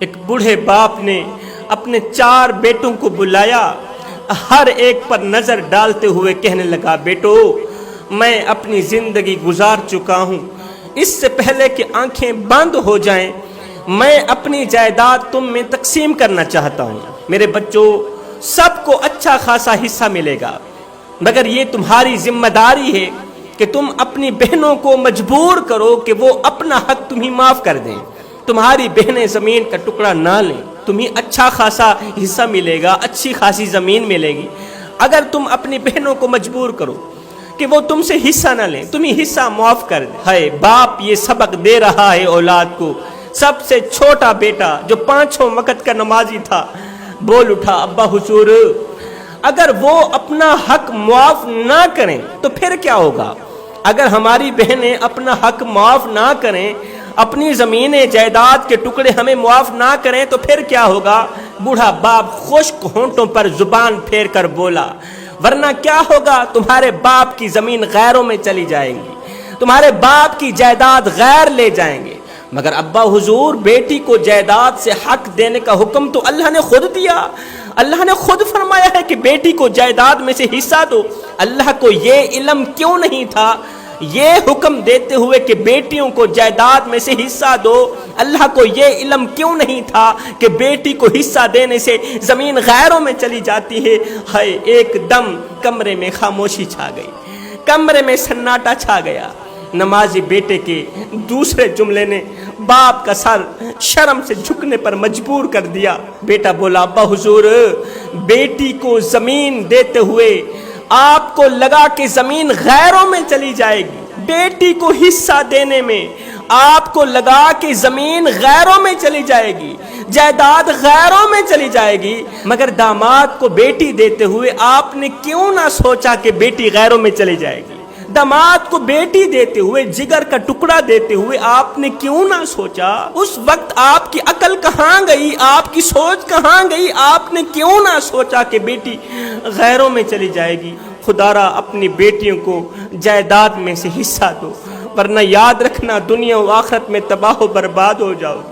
ایک بوڑھے باپ نے اپنے 4 بیٹوں کو بلایا، ہر ایک پر نظر ڈالتے ہوئے کہنے لگا، بیٹو میں اپنی زندگی گزار چکا ہوں، اس سے پہلے کہ آنکھیں بند ہو جائیں میں اپنی جائیداد تم میں تقسیم کرنا چاہتا ہوں۔ میرے بچوں، سب کو اچھا خاصا حصہ ملے گا، مگر یہ تمہاری ذمہ داری ہے کہ تم اپنی بہنوں کو مجبور کرو کہ وہ اپنا حق تمہیں معاف کر دیں۔ تمہاری بہنیں زمین کا ٹکڑا نہ لیں، تمہیں اچھا خاصا حصہ ملے گا، اچھی خاصی زمین ملے گی۔ اگر تم اپنی بہنوں کو مجبور کرو کہ وہ تم سے حصہ نہ لیں، تمہیں حصہ معاف کر دیں۔ ہے باپ یہ سبق دے رہا ہے اولاد کو۔ سب سے چھوٹا بیٹا جو 5 وقت کا نمازی تھا بول اٹھا، ابا حضور اگر وہ اپنا حق معاف نہ کریں تو پھر کیا ہوگا؟ اگر ہماری بہنیں اپنا حق معاف نہ کریں، اپنی زمینیں جائیداد کے ٹکڑے ہمیں معاف نہ کریں تو پھر کیا ہوگا؟ بوڑھا باپ خشک ہونٹوں پر زبان پھیر کر بولا، ورنہ کیا ہوگا؟ تمہارے باپ کی زمین غیروں میں چلی جائیں گی، تمہارے باپ کی جائیداد غیر لے جائیں گے۔ مگر ابا حضور بیٹی کو جائیداد سے حق دینے کا حکم تو اللہ نے خود دیا، اللہ نے خود فرمایا ہے کہ بیٹی کو جائیداد میں سے حصہ دو۔ اللہ کو یہ علم کیوں نہیں تھا یہ حکم دیتے ہوئے کہ بیٹیوں کو جائیداد میں سے حصہ دو؟ اللہ کو یہ علم کیوں نہیں تھا کہ بیٹی کو حصہ دینے سے زمین غیروں میں چلی جاتی ہے؟ ہائے ایک دم کمرے میں خاموشی چھا گئی، کمرے میں سناٹا چھا گیا۔ نمازی بیٹے کے دوسرے جملے نے باپ کا سر شرم سے جھکنے پر مجبور کر دیا۔ بیٹا بولا، ابا حضور بیٹی کو زمین دیتے ہوئے آپ کو لگا کہ زمین غیروں میں چلی جائے گی، بیٹی کو حصہ دینے میں آپ کو لگا کہ زمین غیروں میں چلی جائے گی، جائیداد غیروں میں چلی جائے گی، مگر داماد کو بیٹی دیتے ہوئے آپ نے کیوں نہ سوچا کہ بیٹی غیروں میں چلی جائے گی؟ داماد کو بیٹی دیتے ہوئے، جگر کا ٹکڑا دیتے ہوئے آپ نے کیوں نہ سوچا؟ اس وقت آپ کی عقل کہاں گئی؟ آپ کی سوچ کہاں گئی؟ آپ نے کیوں نہ سوچا کہ بیٹی غیروں میں چلی جائے گی؟ خدارا اپنی بیٹیوں کو جائیداد میں سے حصہ دو، ورنہ یاد رکھنا دنیا و آخرت میں تباہ و برباد ہو جاؤ گے۔